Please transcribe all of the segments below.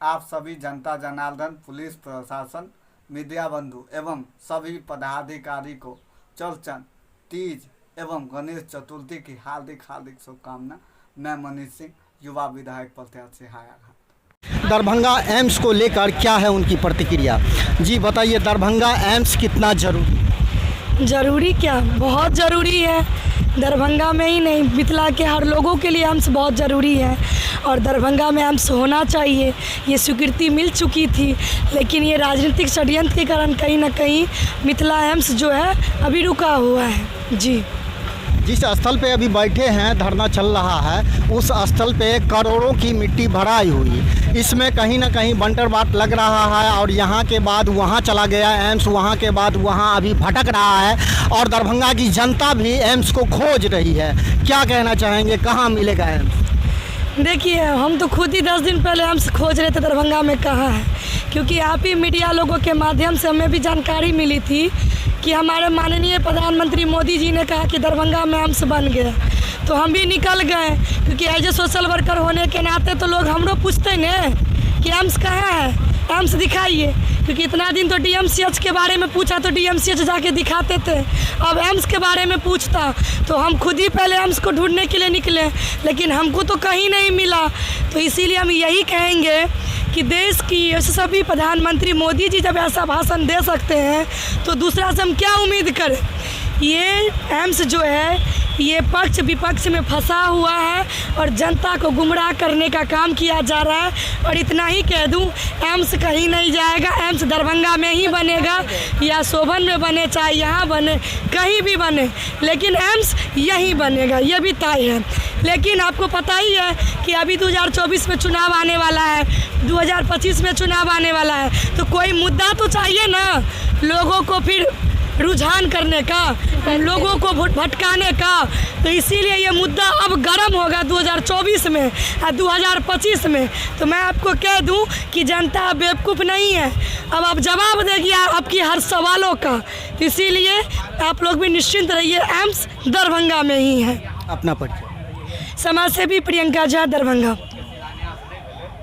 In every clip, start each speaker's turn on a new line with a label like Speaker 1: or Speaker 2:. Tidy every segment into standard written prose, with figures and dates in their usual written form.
Speaker 1: आप सभी जनता जनार्दन, पुलिस प्रशासन, मीडिया बंधु एवं सभी पदाधिकारी को चौरचंद, तीज एवं गणेश चतुर्थी की हार्दिक शुभकामना। मैं मनीष सिंह, युवा विधायक प्रत्याशी हायाघाट।
Speaker 2: दरभंगा एम्स को लेकर क्या है उनकी प्रतिक्रिया? जी बताइए, दरभंगा एम्स कितना
Speaker 3: जरूरी क्या, बहुत ज़रूरी है। दरभंगा में ही नहीं, मिथिला के हर लोगों के लिए एम्स बहुत ज़रूरी है और दरभंगा में एम्स होना चाहिए। ये स्वीकृति मिल चुकी थी, लेकिन ये राजनीतिक षड्यंत्र के कारण कहीं ना कहीं मिथिला एम्स जो है अभी रुका हुआ है। जी,
Speaker 2: जिस स्थल पे अभी बैठे हैं, धरना चल रहा है, उस स्थल पे करोड़ों की मिट्टी भराई हुई। इसमें कहीं ना कहीं बंटर बाट लग रहा है और यहाँ के बाद वहाँ चला गया एम्स, वहाँ के बाद वहाँ अभी भटक रहा है और दरभंगा की जनता भी एम्स को खोज रही है। क्या कहना चाहेंगे, कहाँ मिलेगा एम्स?
Speaker 3: देखिए, हम तो खुद ही 10 दिन पहले एम्स खोज रहे थे दरभंगा में कहाँ है, क्योंकि आप ही मीडिया लोगों के माध्यम से हमें भी जानकारी मिली थी कि हमारे माननीय प्रधानमंत्री मोदी जी ने कहा कि दरभंगा में एम्स बन गया। तो हम भी निकल गए, क्योंकि एज ए सोशल वर्कर होने के नाते तो लोग हमरो पूछते न कि एम्स कहाँ है, एम्स दिखाइए, क्योंकि इतना दिन तो DMCH के बारे में पूछा तो DMCH जाके दिखाते थे, अब एम्स के बारे में पूछता तो हम खुद ही पहले एम्स को ढूंढने के लिए निकले, लेकिन हमको तो कहीं नहीं मिला। तो इसीलिए हम यही कहेंगे कि देश की सभी प्रधानमंत्री मोदी जी जब ऐसा भाषण दे सकते हैं तो दूसरा से हम क्या उम्मीद करें। ये एम्स जो है ये पक्ष विपक्ष में फंसा हुआ है और जनता को गुमराह करने का काम किया जा रहा है। और इतना ही कह दूं, एम्स कहीं नहीं जाएगा, एम्स दरभंगा में ही बनेगा, या शोभन में बने, चाहे यहाँ बने, कहीं भी बने, लेकिन एम्स यहीं बनेगा, ये भी तय है। लेकिन आपको पता ही है कि अभी 2024 में चुनाव आने वाला है, 2025 में चुनाव आने वाला है, तो कोई मुद्दा तो चाहिए ना लोगों को फिर रुझान करने का, लोगों को भटकाने का। तो इसीलिए ये मुद्दा अब गर्म होगा 2024 में और 2025 में। तो मैं आपको कह दूं कि जनता बेवकूफ़ नहीं है, अब आप जवाब देगी आपकी हर सवालों का। तो इसीलिए आप लोग भी निश्चिंत रहिए, एम्स दरभंगा में ही है।
Speaker 2: अपना परिचय?
Speaker 3: समाजसेवी प्रियंका झा, दरभंगा।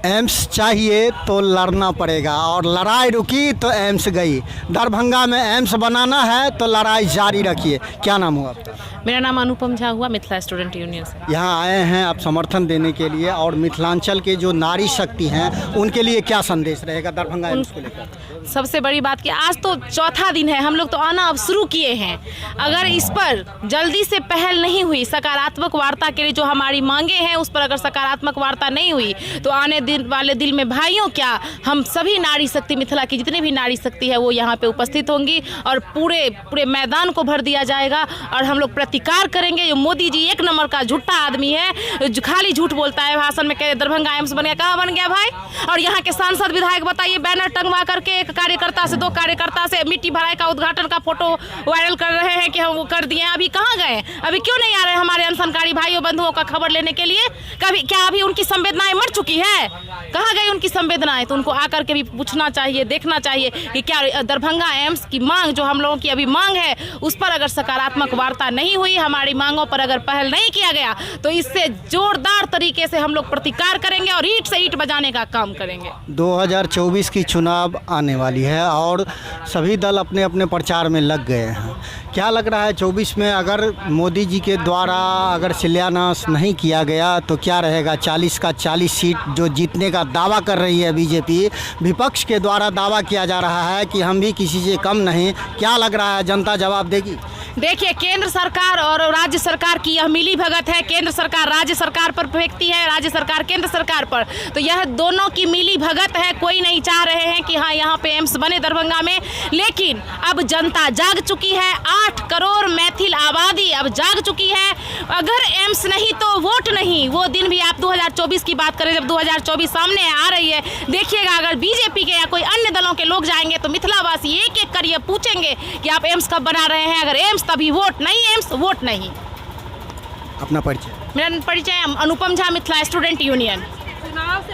Speaker 2: एम्स चाहिए तो लड़ना पड़ेगा और लड़ाई रुकी तो एम्स गई। दरभंगा में एम्स बनाना है तो लड़ाई जारी रखिए। क्या नाम हुआ आपका?
Speaker 4: मेरा नाम अनुपम झा हुआ, मिथिला स्टूडेंट यूनियन से।
Speaker 2: यहाँ आए हैं आप समर्थन देने के लिए, और मिथिलांचल के जो नारी शक्ति हैं उनके लिए क्या संदेश रहेगा दरभंगा एम्स को लेकर?
Speaker 4: सबसे बड़ी बात कि आज तो चौथा दिन है, हम लोग तो आना अब शुरू किए हैं। अगर इस पर जल्दी से पहल नहीं हुई, सकारात्मक वार्ता के लिए जो हमारी मांगे हैं उस पर अगर सकारात्मक वार्ता नहीं हुई तो आने दिन वाले दिल में भाइयों क्या, हम सभी नारी शक्ति, मिथिला की जितनी भी नारी शक्ति है वो यहाँ पे उपस्थित होंगी और पूरे मैदान को भर दिया जाएगा और हम लोग प्रतिकार करेंगे। जो मोदी जी एक नंबर का झूठा आदमी है, जो खाली झूठ बोलता है, भाषण में कहे दरभंगा एम्स बन गया, कहाँ बन गया भाई? और यहाँ के सांसद विधायक बताइए, बैनर टंगवा करके एक कार्यकर्ता से 2 कार्यकर्ता से मिट्टी भराई का उद्घाटन का फोटो वायरल कर रहे हैं कि हम वो कर दिए, अभी कहाँ गए? अभी क्यों नहीं आ रहे हमारे अनशनकारी भाइयों बंधुओं का खबर लेने के लिए? कभी क्या अभी उनकी संवेदनाएं मर चुकी है? कहाँ गई उनकी संवेदनाएं? तो उनको आकर के भी पूछना चाहिए, देखना चाहिए कि क्या दरभंगा एम्स की मांग, जो हम लोगों की अभी मांग है, उस पर अगर सकारात्मक वार्ता नहीं हुई, हमारी मांगों पर अगर पहल नहीं किया गया तो इससे जोरदार तरीके से हम लोग प्रतिकार करेंगे और ईंट से ईंट बजाने का काम करेंगे।
Speaker 2: 2024 की चुनाव आने वाली है और सभी दल अपने अपने प्रचार में लग गए हैं। क्या लग रहा है 24 में अगर मोदी जी के द्वारा अगर शिलान्यास नहीं किया गया तो क्या रहेगा? 40 का 40 सीट जो जीतने का दावा कर रही है बीजेपी, विपक्ष के द्वारा दावा किया जा रहा है कि हम भी किसी से कम नहीं। क्या लग रहा है, जनता जवाब देगी?
Speaker 4: देखिए, केंद्र सरकार और राज्य सरकार की यह मिली भगत है। केंद्र सरकार राज्य सरकार पर फेंकती है, राज्य सरकार केंद्र सरकार पर, तो यह दोनों की मिली भगत है। कोई नहीं चाह रहे हैं कि हाँ यहाँ पे एम्स बने दरभंगा में, लेकिन अब जनता जाग चुकी है। 8 करोड़ मैथिल आबादी अब जाग चुकी है। अगर एम्स नहीं तो वोट नहीं। वो दिन भी आप 2024 की बात करें, जब 2024 सामने आ रही है, देखिएगा अगर बीजेपी के या कोई अन्य दलों के लोग जाएंगे तो मिथिलावासी एक एक कर ये पूछेंगे कि आप एम्स कब बना रहे हैं? अगर एम्स तभी वोट, नहीं एम्स वोट नहीं।
Speaker 2: अपना परिचय?
Speaker 4: मेरा परिचय Anupam Jha, Mithila student union.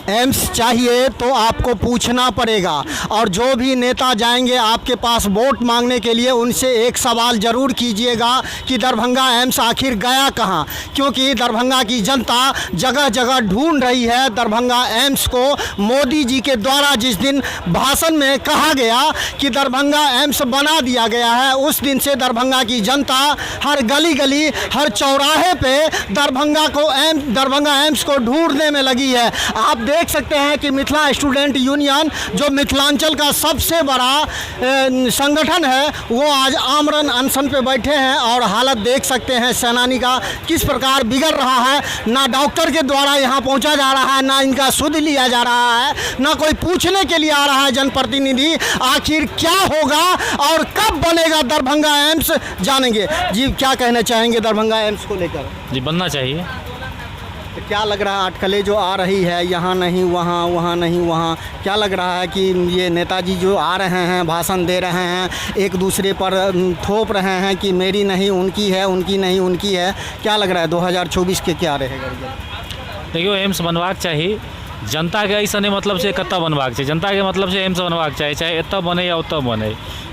Speaker 2: AIIMS चाहिए तो आपको पूछना पड़ेगा, और जो भी नेता जाएंगे आपके पास वोट मांगने के लिए उनसे एक सवाल ज़रूर कीजिएगा कि दरभंगा एम्स आखिर गया कहाँ, क्योंकि दरभंगा की जनता जगह जगह ढूंढ रही है दरभंगा एम्स को। मोदी जी के द्वारा जिस दिन भाषण में कहा गया कि दरभंगा एम्स बना दिया गया है, उस दिन से दरभंगा की जनता हर गली गली हर चौराहे पे दरभंगा एम्स को ढूंढने में लगी है। आप देख सकते हैं कि मिथिला स्टूडेंट यूनियन जो मिथिलांचल का सबसे बड़ा संगठन है, वो आज आमरण अनशन पे बैठे हैं और हालत देख सकते हैं सेनानी का किस प्रकार बिगड़ रहा है। ना डॉक्टर के द्वारा यहाँ पहुँचा जा रहा है, ना इनका शुद्ध लिया जा रहा है, ना कोई पूछने के लिए आ रहा है जनप्रतिनिधि आखिर क्या होगा और कब बनेगा दरभंगा एम्स, जानेंगे। जी क्या कहना चाहेंगे दरभंगा एम्स को लेकर?
Speaker 5: जी बनना चाहिए।
Speaker 2: तो क्या लग रहा है अटकलें जो आ रही है, यहाँ नहीं वहाँ, वहाँ नहीं वहाँ, क्या लग रहा है कि ये नेताजी जो आ रहे हैं भाषण दे रहे हैं, एक दूसरे पर थोप रहे हैं कि मेरी नहीं उनकी है, उनकी नहीं उनकी है, क्या लग रहा है 2024 के क्या रहेगा रिजल्ट?
Speaker 5: देखियो एम्स बनवाक चाहिए, जनता के ऐसा नहीं मतलब से कत्ता बनवाक चाहिए, जनता के मतलब से एम्स बनवाक चाहिए, चाहे एतऽ बने या ओतऽ बने।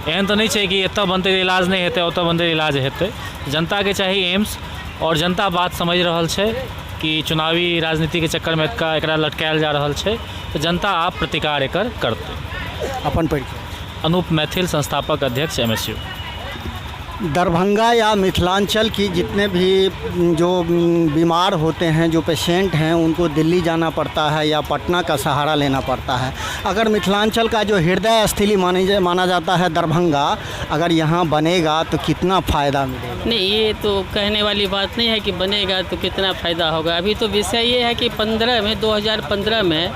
Speaker 5: एहन तो नहीं है कि एतऽ बनते इलाज नहीं हेतै ओतऽ बनते इलाज हेतै। जनता के चाहिए एम्स, और जनता बात समझ रहल छै कि चुनावी राजनीति के चक्कर में एकरा लटकायल जा रहल छै, तो जनता आप प्रतिकार एकर करते।
Speaker 2: अपन परिचय?
Speaker 5: अनूप मैथिल, संस्थापक अध्यक्ष MSU।
Speaker 2: दरभंगा या मिथिलांचल की जितने भी जो बीमार होते हैं, जो पेशेंट हैं, उनको दिल्ली जाना पड़ता है या पटना का सहारा लेना पड़ता है। अगर मिथिलांचल का जो हृदय स्थली माना जाता है दरभंगा, अगर यहाँ बनेगा तो कितना फ़ायदा मिलेगा?
Speaker 6: नहीं, ये तो कहने वाली बात नहीं है कि बनेगा तो कितना फ़ायदा होगा। अभी तो विषय ये है कि 2015 में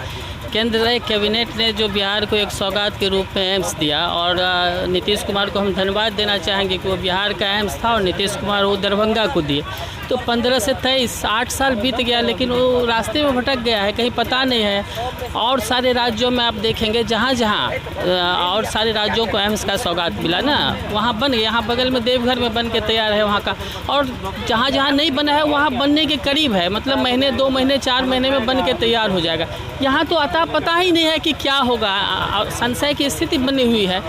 Speaker 6: केंद्रीय कैबिनेट ने जो बिहार को एक सौगात के रूप में एम्स दिया, और नीतीश कुमार को हम धन्यवाद देना चाहेंगे कि वो बिहार का एम्स था और नीतीश कुमार वो दरभंगा को दिए। तो 15 से 23 8 साल बीत गया, लेकिन वो रास्ते में भटक गया है, कहीं पता नहीं है। और सारे राज्यों में आप देखेंगे जहाँ और सारे राज्यों को एम्स का सौगात मिला ना, वहाँ बन गया। यहाँ बगल में देवघर में बन के तैयार है वहाँ का, और जहाँ नहीं बना है वहाँ बनने के करीब है, मतलब महीने 2 महीने 4 महीने में बन के तैयार हो जाएगा। यहाँ तो अता पता ही नहीं है कि क्या होगा, संशय की स्थिति बनी हुई है।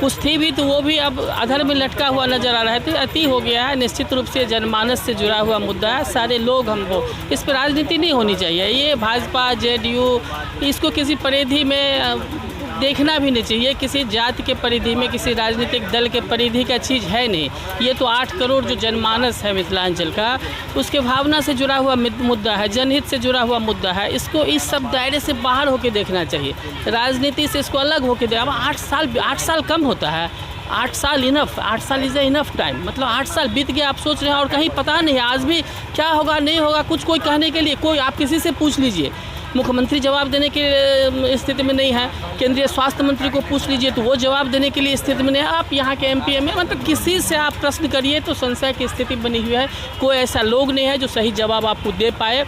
Speaker 6: कुछ थी भी तो वो भी अब अधर में लटका हुआ नजर आ रहा है। तो अति हो गया है, निश्चित रूप से जनमानस से जुड़ा हुआ मुद्दा है। सारे लोग हमको इस पर राजनीति नहीं होनी चाहिए। ये भाजपा JDU इसको किसी परिधि में देखना भी नहीं चाहिए, किसी जाति के परिधि में, किसी राजनीतिक दल के परिधि का चीज़ है नहीं। ये तो 8 करोड़ जो जनमानस है मिथिलांचल का, उसके भावना से जुड़ा हुआ मुद्दा है, जनहित से जुड़ा हुआ मुद्दा है। इसको इस सब दायरे से बाहर होकर देखना चाहिए, राजनीति से इसको अलग होकर दे। अब 8 साल कम होता है, 8 साल इनफ, 8 साल इज़ इनफ टाइम। मतलब 8 साल बीत गया, आप सोच रहे हैं और कहीं पता नहीं है आज भी क्या होगा नहीं होगा, कुछ कोई कहने के लिए कोई, आप किसी से पूछ लीजिए, मुख्यमंत्री जवाब देने की स्थिति में नहीं है, केंद्रीय स्वास्थ्य मंत्री को पूछ लीजिए तो वो जवाब देने के लिए स्थिति में नहीं है, आप यहाँ के MP में मतलब किसी से आप प्रश्न करिए तो संशय की स्थिति बनी हुई है। कोई ऐसा लोग नहीं है जो सही जवाब आपको दे पाए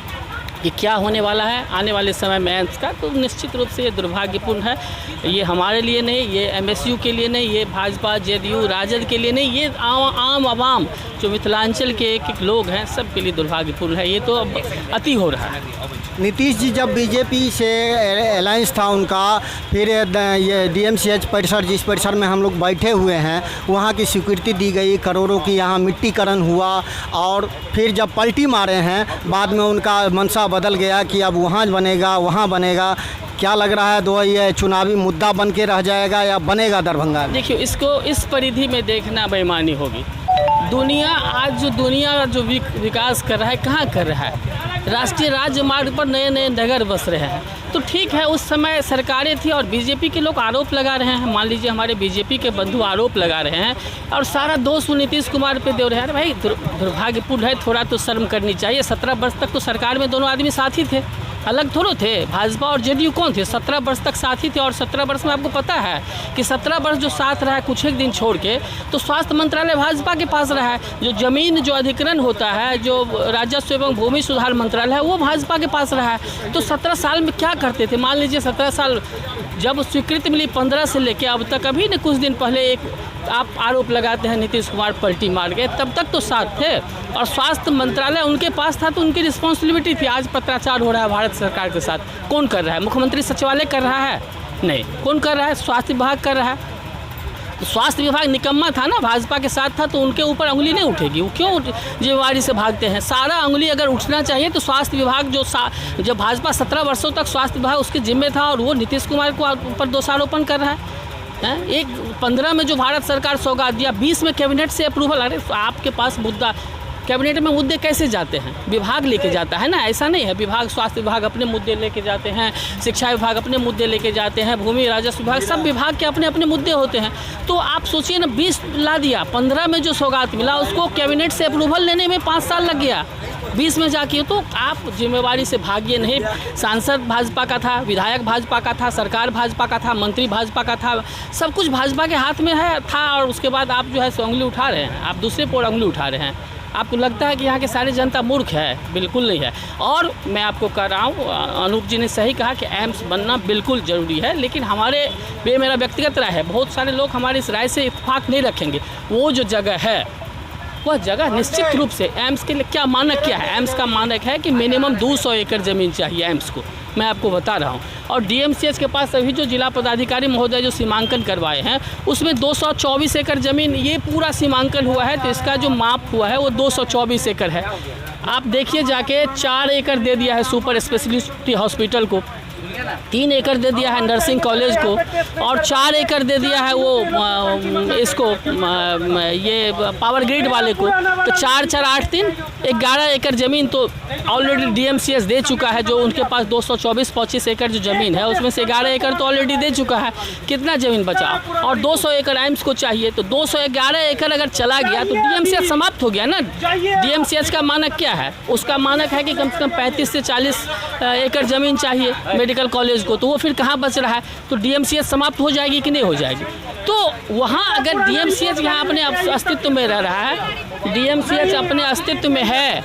Speaker 6: कि क्या होने वाला है आने वाले समय में एम्स का। तो निश्चित रूप से ये दुर्भाग्यपूर्ण है। ये हमारे लिए नहीं, ये MSU के लिए नहीं, ये भाजपा JDU राजद के लिए नहीं, ये आम आवाम जो मिथिलांचल के एक लोग हैं सब के लिए दुर्भाग्यपूर्ण है। ये तो अब अति हो रहा है।
Speaker 2: नीतीश जी जब बीजेपी से अलायंस था उनका, फिर ये DMCH परिसर, जिस परिसर में हम लोग बैठे हुए हैं, वहाँ की स्वीकृति दी गई, करोड़ों की यहाँ मिट्टीकरण हुआ, और फिर जब पलटी मारे हैं बाद में उनका मंशा बदल गया कि अब वहाँ बनेगा वहाँ बनेगा। क्या लग रहा है दो ये चुनावी मुद्दा बन के रह जाएगा या बनेगा दरभंगा?
Speaker 6: देखिए, इसको इस परिधि में देखना बेईमानी होगी। दुनिया जो विकास कर रहा है कहाँ कर रहा है? राष्ट्रीय राजमार्ग पर नए नए नगर बस रहे हैं। तो ठीक है, उस समय सरकारें थी और बीजेपी के लोग आरोप लगा रहे हैं, मान लीजिए हमारे बीजेपी के बंधु आरोप लगा रहे हैं और सारा दोष नीतीश कुमार पे दे रहे हैं। भाई दुर्भाग्यपूर्ण है, थोड़ा तो शर्म करनी चाहिए। 17 वर्ष तक तो सरकार में दोनों आदमी साथी थे, अलग थोड़ो थे। भाजपा और JDU कौन थे? 17 वर्ष तक साथी थे, और 17 वर्ष में आपको पता है कि 17 वर्ष जो साथ रहा है कुछ एक दिन छोड़ के, तो स्वास्थ्य मंत्रालय भाजपा के पास रहा है, जो जमीन जो अधिग्रहण होता है, जो राजस्व एवं भूमि सुधार मंत्रालय है, वो भाजपा के पास रहा है। तो 17 साल में क्या करते थे? मान लीजिए 17 साल जब स्वीकृति मिली 15 से लेके अब तक, अभी ने कुछ दिन पहले एक आप आरोप लगाते हैं नीतीश कुमार पलटी मार गए, तब तक तो साथ थे और स्वास्थ्य मंत्रालय उनके पास था तो उनकी रिस्पॉन्सिबिलिटी थी। आज पत्राचार हो रहा है भारत सरकार के साथ? कौन कर रहा है? मुख्यमंत्री सचिवालय कर रहा है? नहीं। कौन कर रहा है? स्वास्थ्य विभाग कर रहा है। तो स्वास्थ्य विभाग निकम्मा था ना, भाजपा के साथ था, तो उनके ऊपर उंगली नहीं उठेगी। वो क्यों जिम्मेवारी से भागते हैं? सारा उंगली अगर उठना चाहिए तो स्वास्थ्य विभाग जो भाजपा 17 वर्षों तक स्वास्थ्य विभाग उसके जिम्मे था, और वो नीतीश कुमार को ऊपर दोषारोपण कर रहा है। एक 15 में जो भारत सरकार सौगात दिया, 20 में कैबिनेट से अप्रूवल। अरे आपके पास मुद्दा, कैबिनेट में मुद्दे कैसे जाते हैं? विभाग लेके जाता है ना, ऐसा नहीं है। विभाग, स्वास्थ्य विभाग अपने मुद्दे लेके जाते हैं, शिक्षा विभाग अपने मुद्दे लेके जाते हैं, भूमि राजस्व विभाग, सब विभाग के अपने अपने मुद्दे होते हैं। तो आप सोचिए ना, 20 ला दिया, 15 में जो सौगात मिला उसको कैबिनेट से अप्रूवल लेने में 5 साल लग गया, 20 में जाके। तो आप जिम्मेवारी से भागिए नहीं। सांसद भाजपा का था, विधायक भाजपा का था, सरकार भाजपा का था, मंत्री भाजपा का था, सब कुछ भाजपा के हाथ में था। और उसके बाद आप जो है उंगली उठा रहे हैं, आप दूसरे पर उंगली उठा रहे हैं। आपको लगता है कि यहाँ के सारे जनता मूर्ख है? बिल्कुल नहीं है। और मैं आपको कह रहा हूँ, अनूप जी ने सही कहा कि एम्स बनना बिल्कुल ज़रूरी है, लेकिन ये मेरा व्यक्तिगत राय है, बहुत सारे लोग हमारी इस राय से इत्तेफाक नहीं रखेंगे। वो जो जगह है, वह जगह निश्चित रूप से एम्स के लिए क्या मानक क्या है? एम्स का मानक है कि मिनिमम 200 एकड़ ज़मीन चाहिए एम्स को, मैं आपको बता रहा हूँ। और डीएमसीएच के पास अभी जो जिला पदाधिकारी महोदय जो सीमांकन करवाए हैं, उसमें 224 एकड़ ज़मीन ये पूरा सीमांकन हुआ है, तो इसका जो माप हुआ है वो 224 एकड़ है। आप देखिए जाके, 4 एकड़ दे दिया है सुपर स्पेशलिटी हॉस्पिटल को, 3 एकड़ दे दिया है नर्सिंग कॉलेज को, और 4 एकड़ दे दिया है वो इसको ये पावर ग्रिड वाले को। तो 4 4 8 3 11 एकड़ ज़मीन तो ऑलरेडी डीएमसीएच दे चुका है। जो उनके पास 224-25 एकड़ जो ज़मीन है, उसमें से 11 एकड़ तो ऑलरेडी दे चुका है। कितना ज़मीन बचा? और 200 एकड़ एम्स को चाहिए। तो 211 एकड़ अगर चला गया तो डीएमसीएच समाप्त हो गया ना। डीएमसीएच का मानक क्या है? उसका मानक है कि कम से कम 35 से 40 एकड़ ज़मीन चाहिए मेडिकल कॉलेज को। तो वो फिर कहाँ बच रहा है? तो डीएमसीएच समाप्त हो जाएगी कि नहीं हो जाएगी? तो वहाँ अगर डीएमसीएच यहाँ अपने अस्तित्व में रह रहा है, डीएमसीएच अपने अस्तित्व में है,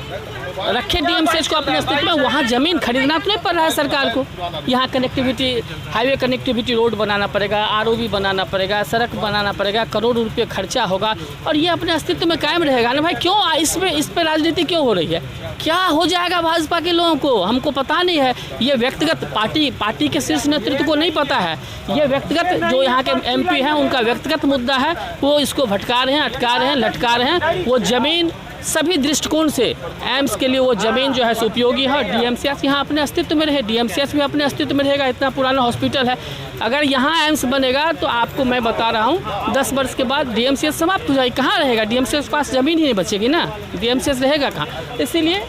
Speaker 6: रखे डीएमसीएच को अपने अस्तित्व में, वहाँ ज़मीन खरीदना तो नहीं पड़ रहा है सरकार को। यहाँ कनेक्टिविटी, हाईवे कनेक्टिविटी रोड बनाना पड़ेगा, आरओबी बनाना पड़ेगा, सड़क बनाना पड़ेगा, करोड़ों रुपये खर्चा होगा, और ये अपने अस्तित्व में कायम रहेगा ना भाई। क्यों इस पे राजनीति क्यों हो रही है? क्या हो जाएगा भाजपा के लोगों को? हमको पता नहीं है। ये व्यक्तिगत पार्टी के शीर्ष नेतृत्व को नहीं पता है। ये व्यक्तिगत जो यहाँ के एमपी हैं, उनका व्यक्तिगत मुद्दा है, वो इसको भटका रहे हैं, अटका रहे हैं, लटका रहे हैं। वो ज़मीन सभी दृष्टिकोण से एम्स के लिए वो ज़मीन जो है उपयोगी है। डीएमसीएच यहाँ अपने अस्तित्व में रहे, डीएमसीएच भी अपने अस्तित्व में रहेगा। इतना पुराना हॉस्पिटल है, अगर यहाँ एम्स बनेगा तो आपको मैं बता रहा हूँ 10 वर्ष के बाद डीएमसीएच समाप्त हो जाएगी। कहाँ रहेगा? डीएमसीएच के पास ज़मीन ही नहीं बचेगी ना, डीएमसीएच रहेगा कहाँ? इसीलिए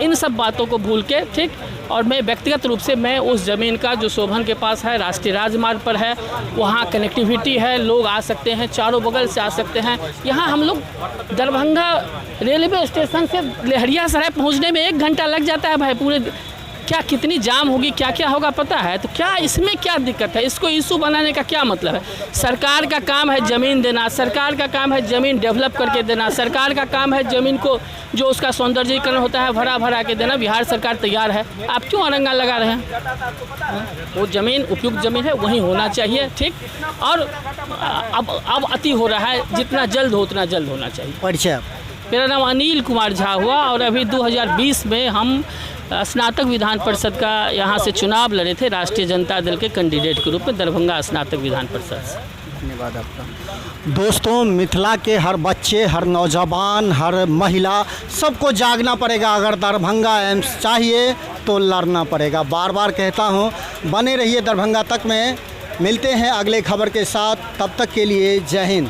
Speaker 6: इन सब बातों को भूल के, ठीक। और मैं व्यक्तिगत रूप से मैं उस ज़मीन का जो शोभन के पास है, राष्ट्रीय राजमार्ग पर है, वहाँ कनेक्टिविटी है, लोग आ सकते हैं, चारों बगल से आ सकते हैं। यहाँ हम लोग दरभंगा रेलवे स्टेशन से लहरियासराय पहुँचने में 1 घंटा लग जाता है भाई। पूरे क्या कितनी जाम होगी, क्या क्या होगा पता है? तो क्या इसमें क्या दिक्कत है? इसको इशू बनाने का क्या मतलब है? सरकार का काम है ज़मीन देना, सरकार का काम है ज़मीन डेवलप करके देना, सरकार का काम है ज़मीन को जो उसका सौंदर्यीकरण होता है भरा के देना। बिहार सरकार तैयार है, आप क्यों अरंगा लगा रहे हैं? वो ज़मीन उपयुक्त ज़मीन है, वहीं होना चाहिए, ठीक। और अब अति हो रहा है, जितना जल्द हो उतना जल्द होना चाहिए।
Speaker 2: परिचय?
Speaker 6: मेरा नाम अनिल कुमार झा हुआ, और अभी 2020 में हम स्नातक विधान परिषद का यहाँ से चुनाव लड़े थे, राष्ट्रीय जनता दल के कैंडिडेट के रूप में, दरभंगा स्नातक विधान परिषद से।
Speaker 2: धन्यवाद आपका। दोस्तों, मिथिला के हर बच्चे, हर नौजवान, हर महिला, सबको जागना पड़ेगा। अगर दरभंगा एम्स चाहिए तो लड़ना पड़ेगा। बार बार कहता हूँ, बने रहिए दरभंगा तक में। मिलते हैं अगले खबर के साथ, तब तक के लिए जय हिंद।